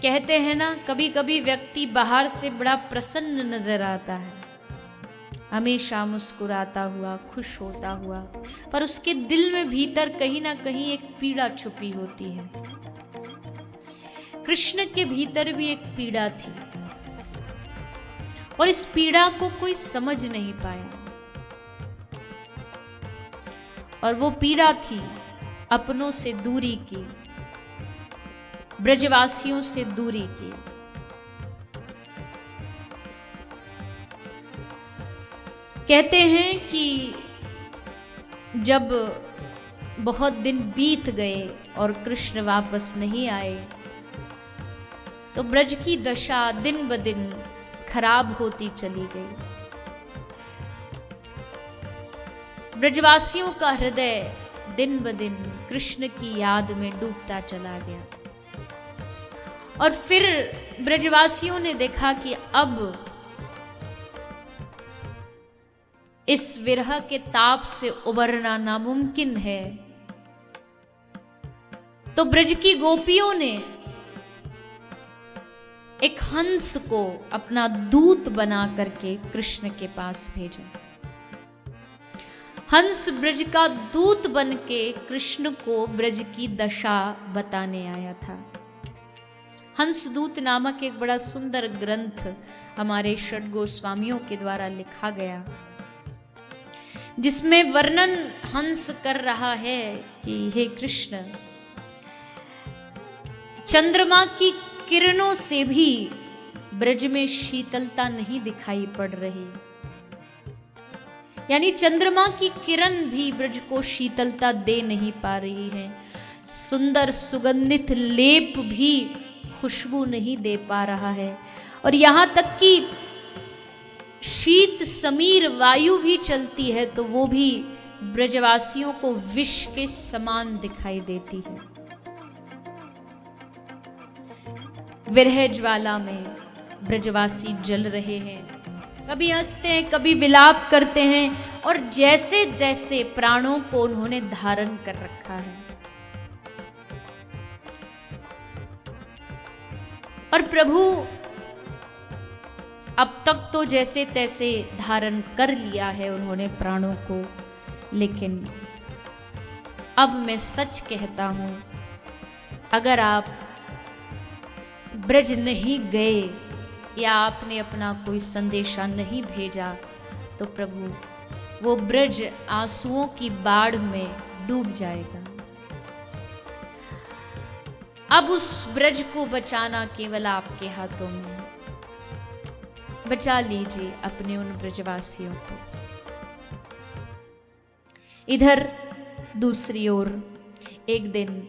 कहते हैं ना, कभी कभी व्यक्ति बाहर से बड़ा प्रसन्न नजर आता है, हमेशा मुस्कुराता हुआ, खुश होता हुआ, पर उसके दिल में भीतर कहीं ना कहीं एक पीड़ा छुपी होती है। कृष्ण के भीतर भी एक पीड़ा थी और इस पीड़ा को कोई समझ नहीं पाया। और वो पीड़ा थी अपनों से दूरी की, ब्रजवासियों से दूरी की। कहते हैं कि जब बहुत दिन बीत गए और कृष्ण वापस नहीं आए तो ब्रज की दशा दिन ब दिन खराब होती चली गई। ब्रजवासियों का हृदय दिन ब दिन कृष्ण की याद में डूबता चला गया। और फिर ब्रजवासियों ने देखा कि अब इस विरह के ताप से उबरना नामुमकिन है। तो ब्रज की गोपियों ने एक हंस को अपना दूत बना करके कृष्ण के पास भेजा। हंस ब्रज का दूत बन के कृष्ण को ब्रज की दशा बताने आया था। हंसदूत नामक एक बड़ा सुंदर ग्रंथ हमारे षड गोस्वामियों के द्वारा लिखा गया, जिसमें वर्णन हंस कर रहा है कि हे कृष्ण, चंद्रमा की किरणों से भी ब्रज में शीतलता नहीं दिखाई पड़ रही। यानी चंद्रमा की किरण भी ब्रज को शीतलता दे नहीं पा रही है। सुंदर सुगंधित लेप भी खुशबू नहीं दे पा रहा है। और यहां तक कि शीत समीर वायु भी चलती है तो वो भी ब्रजवासियों को विष के समान दिखाई देती है। विरह ज्वाला में ब्रजवासी जल रहे हैं, कभी हंसते हैं, कभी विलाप करते हैं, और जैसे तैसे प्राणों को उन्होंने धारण कर रखा है। और प्रभु अब तक तो जैसे तैसे धारण कर लिया है उन्होंने प्राणों को, लेकिन अब मैं सच कहता हूं, अगर आप ब्रज नहीं गए या आपने अपना कोई संदेशा नहीं भेजा तो प्रभु वो ब्रज आंसुओं की बाढ़ में डूब जाएगा। अब उस ब्रज को बचाना केवल आपके हाथों में है। बचा लीजिए अपने उन ब्रजवासियों को। इधर दूसरी ओर एक दिन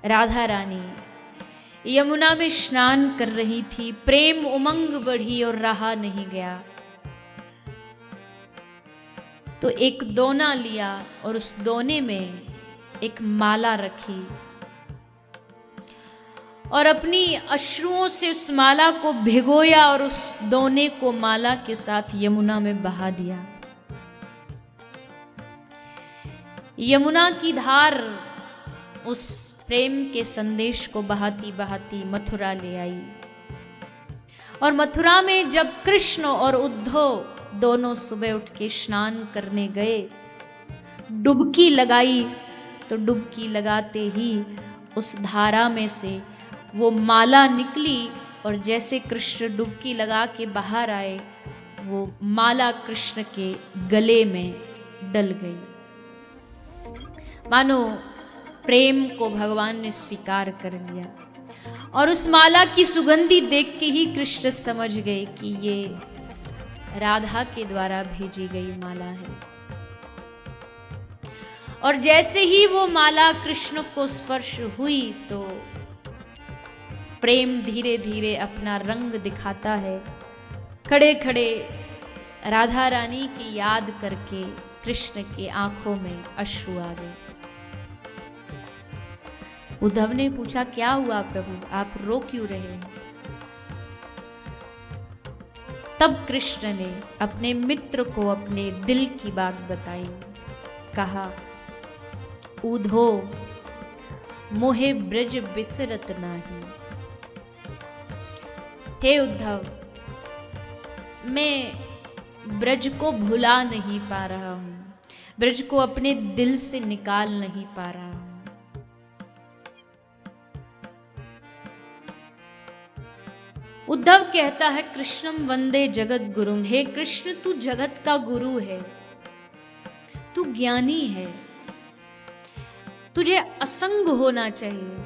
राधा रानी यमुना में स्नान कर रही थी। प्रेम उमंग बढ़ी और रहा नहीं गया, तो एक दोना लिया और उस दोने में एक माला रखी और अपनी अश्रुओं से उस माला को भिगोया और उस दोने को माला के साथ यमुना में बहा दिया। यमुना की धार उस प्रेम के संदेश को बहाती बहाती मथुरा ले आई। और मथुरा में जब कृष्ण और उद्धव दोनों सुबह उठ के स्नान करने गए, डुबकी लगाई, तो डुबकी लगाते ही उस धारा में से वो माला निकली और जैसे कृष्ण डुबकी लगा के बाहर आए, वो माला कृष्ण के गले में डल गई। मानो प्रेम को भगवान ने स्वीकार कर लिया। और उस माला की सुगंधी देख के ही कृष्ण समझ गए कि ये राधा के द्वारा भेजी गई माला है। और जैसे ही वो माला कृष्ण को स्पर्श हुई तो प्रेम धीरे धीरे अपना रंग दिखाता है। खड़े खड़े राधा रानी की याद करके कृष्ण के आंखों में अश्रु आ गए। उद्धव ने पूछा, क्या हुआ प्रभु, आप रो क्यों रहे हैं? तब कृष्ण ने अपने मित्र को अपने दिल की बात बताई। कहा, उद्धव, मोहे ब्रज बिसरत नाही। हे उद्धव, मैं ब्रज को भुला नहीं पा रहा हूं, ब्रज को अपने दिल से निकाल नहीं पा रहा हूं। उद्धव कहता है कृष्णम वंदे जगत गुरुम। हे कृष्ण, तू जगत का गुरु है, तू ज्ञानी है, तुझे असंग होना चाहिए।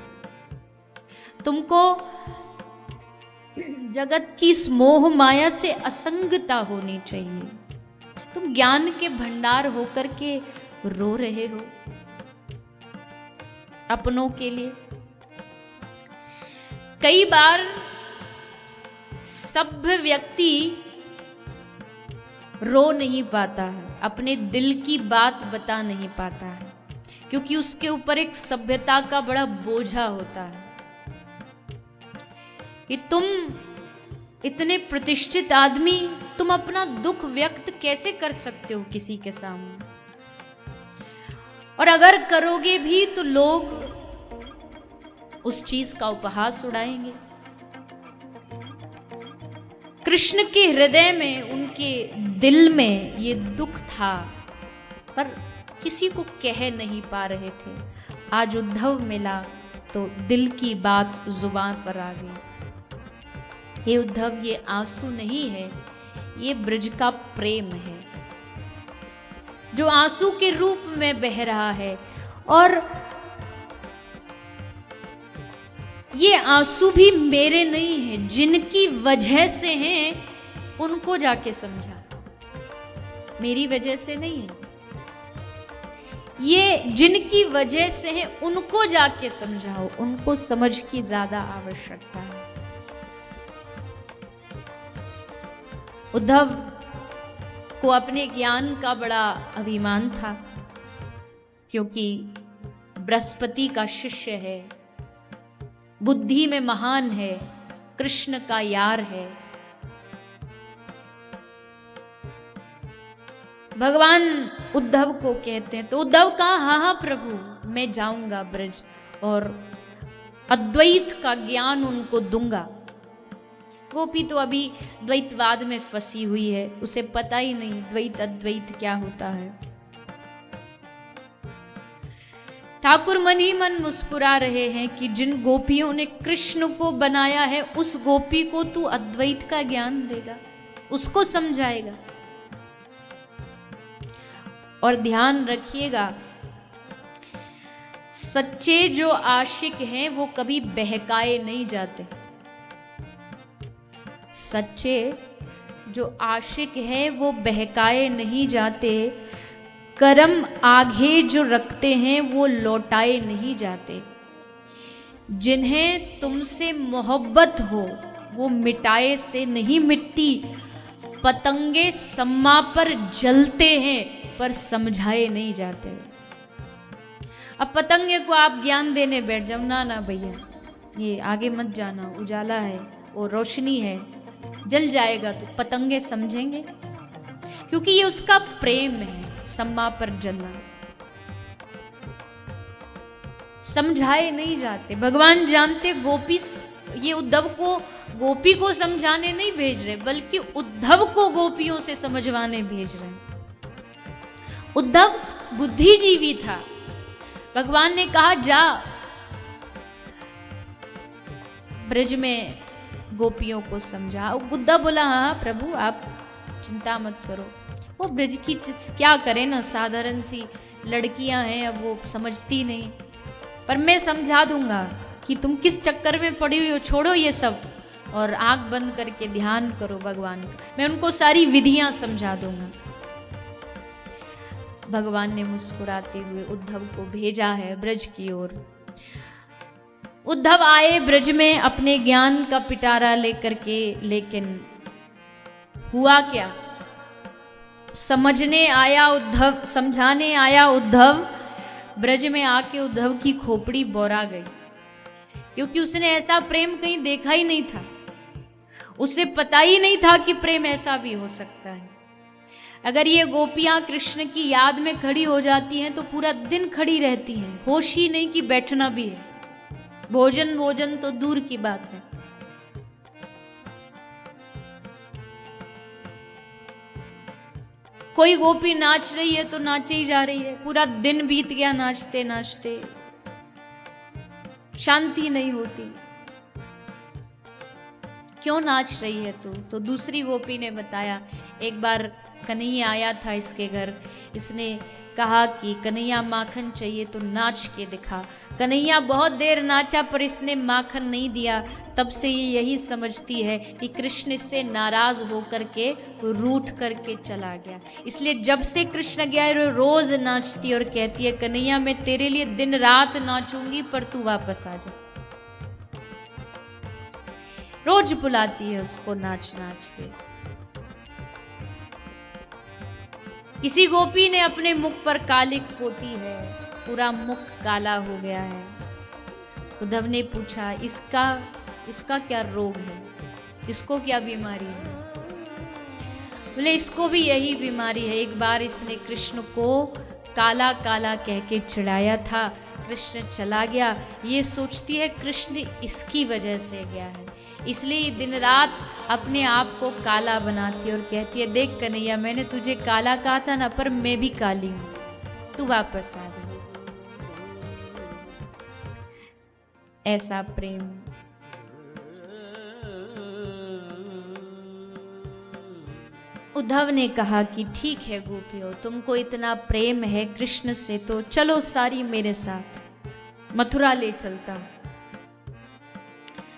तुमको जगत की इस मोह माया से असंगता होनी चाहिए। तुम ज्ञान के भंडार होकर के रो रहे हो अपनों के लिए। कई बार सभ्य व्यक्ति रो नहीं पाता है, अपने दिल की बात बता नहीं पाता है, क्योंकि उसके ऊपर एक सभ्यता का बड़ा बोझा होता है कि तुम इतने प्रतिष्ठित आदमी, तुम अपना दुख व्यक्त कैसे कर सकते हो किसी के सामने, और अगर करोगे भी तो लोग उस चीज का उपहास उड़ाएंगे। कृष्ण के हृदय में, उनके दिल में ये दुख था, पर किसी को कह नहीं पा रहे थे। आज उद्धव मिला तो दिल की बात जुबान पर आ गई। हे उद्धव, ये आंसू नहीं है, ये ब्रज का प्रेम है जो आंसू के रूप में बह रहा है। और ये आंसू भी मेरे नहीं हैं, जिनकी वजह से हैं उनको जाके समझा, मेरी वजह से नहीं है। ये जिनकी वजह से हैं उनको जाके समझाओ, उनको समझ की ज्यादा आवश्यकता है। उद्धव को अपने ज्ञान का बड़ा अभिमान था, क्योंकि बृहस्पति का शिष्य है, बुद्धि में महान है, कृष्ण का यार है। भगवान उद्धव को कहते हैं तो उद्धव कहा, हाँ हाँ प्रभु, मैं जाऊंगा ब्रज और अद्वैत का ज्ञान उनको दूंगा। गोपी तो अभी द्वैतवाद में फंसी हुई है, उसे पता ही नहीं द्वैत अद्वैत क्या होता है। ठाकुर मन ही मन मुस्कुरा रहे हैं कि जिन गोपियों ने कृष्ण को बनाया है, उस गोपी को तू अद्वैत का ज्ञान देगा, उसको समझाएगा। और ध्यान रखिएगा, सच्चे जो आशिक हैं वो कभी बहकाए नहीं जाते। सच्चे जो आशिक हैं वो बहकाए नहीं जाते, कर्म आगे जो रखते हैं वो लौटाए नहीं जाते। जिन्हें तुमसे मोहब्बत हो वो मिटाए से नहीं मिटती। पतंगे सम्मा पर जलते हैं पर समझाए नहीं जाते। अब पतंगे को आप ज्ञान देने बैठ जाओ, ना ना भैया ये आगे मत जाना, उजाला है और रोशनी है, जल जाएगा, तो पतंगे समझेंगे, क्योंकि ये उसका प्रेम है, सम्मा पर जलना। समझाए नहीं जाते। भगवान जानते गोपी, ये उद्धव को गोपी को समझाने नहीं भेज रहे, बल्कि उद्धव को गोपियों से समझवाने भेज रहे हैं। उद्धव बुद्धिजीवी था। भगवान ने कहा जा ब्रज में गोपियों को समझा। उद्धव बोला हाँ प्रभु आप चिंता मत करो, वो ब्रज की क्या करें ना, साधारण सी लड़कियां हैं, अब वो समझती नहीं, पर मैं समझा दूंगा कि तुम किस चक्कर में पड़ी हुई हो, छोड़ो ये सब और आंख बंद करके ध्यान करो भगवान का, मैं उनको सारी विधियां समझा दूंगा। भगवान ने मुस्कुराते हुए उद्धव को भेजा है ब्रज की ओर। उद्धव आए ब्रज में अपने ज्ञान का पिटारा लेकर के, लेकिन हुआ क्या? समझने आया उद्धव, समझाने आया उद्धव, ब्रज में आके उद्धव की खोपड़ी बोरा गई, क्योंकि उसने ऐसा प्रेम कहीं देखा ही नहीं था। उसे पता ही नहीं था कि प्रेम ऐसा भी हो सकता है। अगर ये गोपियां कृष्ण की याद में खड़ी हो जाती हैं तो पूरा दिन खड़ी रहती हैं, होश ही नहीं कि बैठना भी है। भोजन भोजन तो दूर की बात है। कोई गोपी नाच रही है तो नाचे ही जा रही है, पूरा दिन बीत गया नाचते नाचते, शांति नहीं होती। क्यों नाच रही है तू? तो दूसरी गोपी ने बताया, एक बार कन्हैया आया था इसके घर, इसने कहा कि कन्हैया माखन चाहिए तो नाच के दिखा। कन्हैया बहुत देर नाचा पर इसने माखन नहीं दिया। तब से ये यही समझती है कि कृष्ण इससे नाराज होकर के रूठ करके चला गया। इसलिए जब से कृष्ण गया रोज नाचती और कहती है, कन्हैया मैं तेरे लिए दिन रात नाचूंगी पर तू वापस आ जा। रोज बुलाती है उसको नाच नाच के। किसी गोपी ने अपने मुख पर कालिक पोती है, पूरा मुख काला हो गया है। उद्धव ने पूछा, इसका क्या रोग है, इसको क्या बीमारी है? बोले इसको भी यही बीमारी है। एक बार इसने कृष्ण को काला काला कह के चिढ़ाया था, कृष्ण चला गया, ये सोचती है कृष्ण इसकी वजह से गया है, इसलिए दिन रात अपने आप को काला बनाती और कहती है, देख कन्हैया मैंने तुझे काला कहा था ना, पर मैं भी काली हूं, तू वापस आ जा। ऐसा प्रेम। उद्धव ने कहा कि ठीक है गोपियों, तुमको इतना प्रेम है कृष्ण से तो चलो सारी मेरे साथ, मथुरा ले चलता हूं।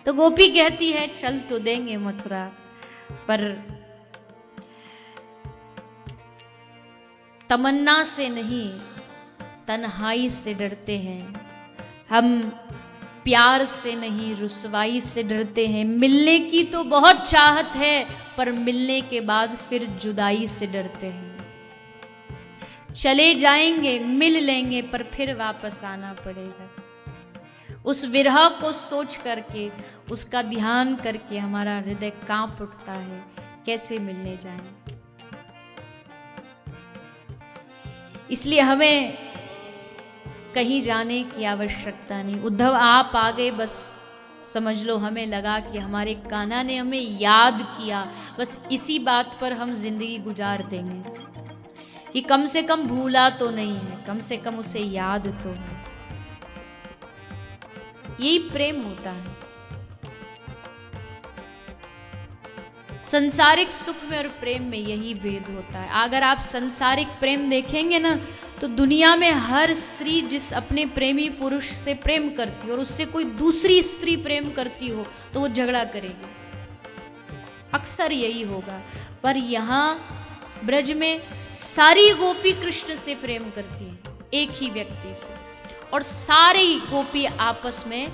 तो गोपी कहती है चल तो देंगे मथुरा, पर तमन्ना से नहीं तन्हाई से डरते हैं हम, प्यार से नहीं रुसवाई से डरते हैं। मिलने की तो बहुत चाहत है पर मिलने के बाद फिर जुदाई से डरते हैं। चले जाएंगे मिल लेंगे पर फिर वापस आना पड़ेगा। उस विरह को सोच करके, उसका ध्यान करके हमारा हृदय कांप उठता है, कैसे मिलने जाएं। इसलिए हमें कहीं जाने की आवश्यकता नहीं। उद्धव आप आ गए, बस समझ लो हमें लगा कि हमारे कान्हा ने हमें याद किया, बस इसी बात पर हम जिंदगी गुजार देंगे कि कम से कम भूला तो नहीं है, कम से कम उसे याद तो है। यही प्रेम होता है। सांसारिक सुख में और प्रेम में यही भेद होता है। अगर आप सांसारिक प्रेम देखेंगे ना, तो दुनिया में हर स्त्री जिस अपने प्रेमी पुरुष से प्रेम करती हो और उससे कोई दूसरी स्त्री प्रेम करती हो तो वो झगड़ा करेगी, अक्सर यही होगा। पर यहाँ ब्रज में सारी गोपी कृष्ण से प्रेम करती है, एक ही व्यक्ति से, और सारी गोपी आपस में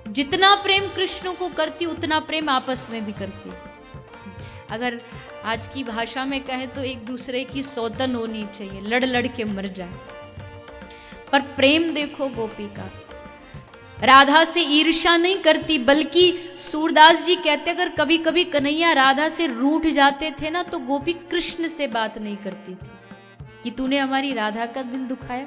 जितना प्रेम कृष्ण को करती उतना प्रेम आपस में भी करती है। अगर आज की भाषा में कहें तो एक दूसरे की सौतन होनी चाहिए, लड़ लड़ के मर जाए। पर प्रेम देखो गोपी का, राधा से ईर्ष्या नहीं करती, बल्कि सूरदास जी कहते अगर कभी कभी कन्हैया राधा से रूठ जाते थे ना, तो गोपी कृष्ण से बात नहीं करती थी कि तूने हमारी राधा का दिल दुखाया।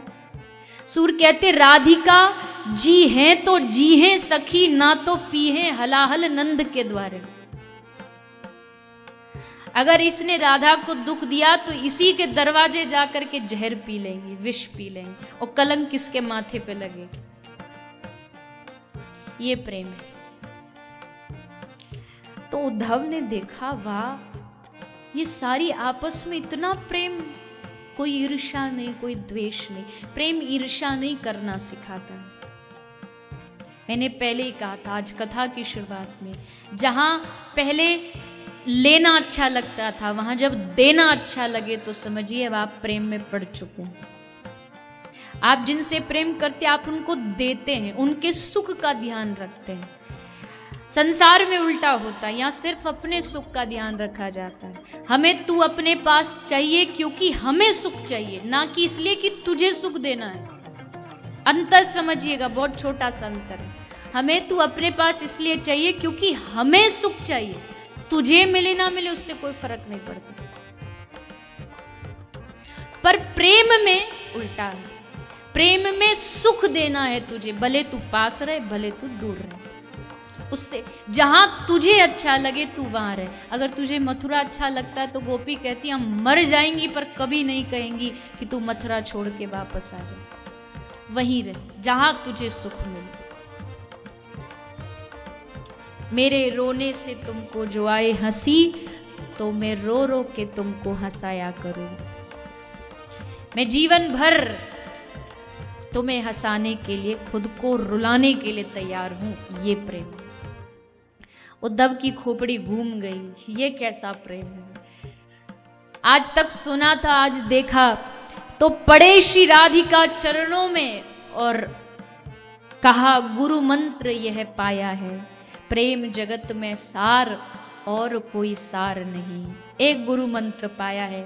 सूर कहते राधिका जी हैं तो जी हैं सखी, ना तो पी हैं हलाहल नंद के द्वारे। अगर इसने राधा को दुख दिया तो इसी के दरवाजे जाकर के जहर पी लेंगे, विष पी लेंगे, और कलंक किसके माथे पे लगे। ये प्रेम है। तो उद्धव ने देखा, वाह ये सारी आपस में इतना प्रेम, कोई ईर्ष्या नहीं, कोई द्वेष नहीं। प्रेम ईर्ष्या नहीं करना सिखाता है। मैंने पहले ही कहा था आज कथा की शुरुआत में, जहां पहले लेना अच्छा लगता था, वहां जब देना अच्छा लगे तो समझिए अब आप प्रेम में पड़ चुके हैं। आप जिनसे प्रेम करते आप उनको देते हैं, उनके सुख का ध्यान रखते हैं। संसार में उल्टा होता है, यहाँ सिर्फ अपने सुख का ध्यान रखा जाता है। हमें तू अपने पास चाहिए क्योंकि हमें सुख चाहिए, ना कि इसलिए कि तुझे सुख देना है। अंतर समझिएगा, बहुत छोटा सा अंतर है। हमें तू अपने पास इसलिए चाहिए क्योंकि हमें सुख चाहिए, तुझे मिले ना मिले उससे कोई फर्क नहीं पड़ता। पर प्रेम में उल्टा है। प्रेम में सुख देना है तुझे, भले तू पास रहे भले तू दूर रहे, उससे जहां तुझे अच्छा लगे तू वहां रहे। अगर तुझे मथुरा अच्छा लगता है तो गोपी कहती हम मर जाएंगी पर कभी नहीं कहेंगी कि तू मथुरा छोड़ के वापस आ जा, वहीं रहे जहां तुझे सुख मिले। मेरे रोने से तुमको जो आए हंसी, तो मैं रो रो के तुमको हंसाया करूं। मैं जीवन भर तुम्हें हंसाने के लिए, खुद को रुलाने के लिए तैयार हूं। ये प्रेम। उद्धव की खोपड़ी घूम गई, ये कैसा प्रेम है। आज तक सुना था, आज देखा तो पड़े श्री राधिका चरणों में और कहा गुरु मंत्र यह पाया है, प्रेम जगत में सार और कोई सार नहीं। एक गुरु मंत्र पाया है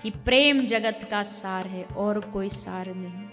कि प्रेम जगत का सार है और कोई सार नहीं।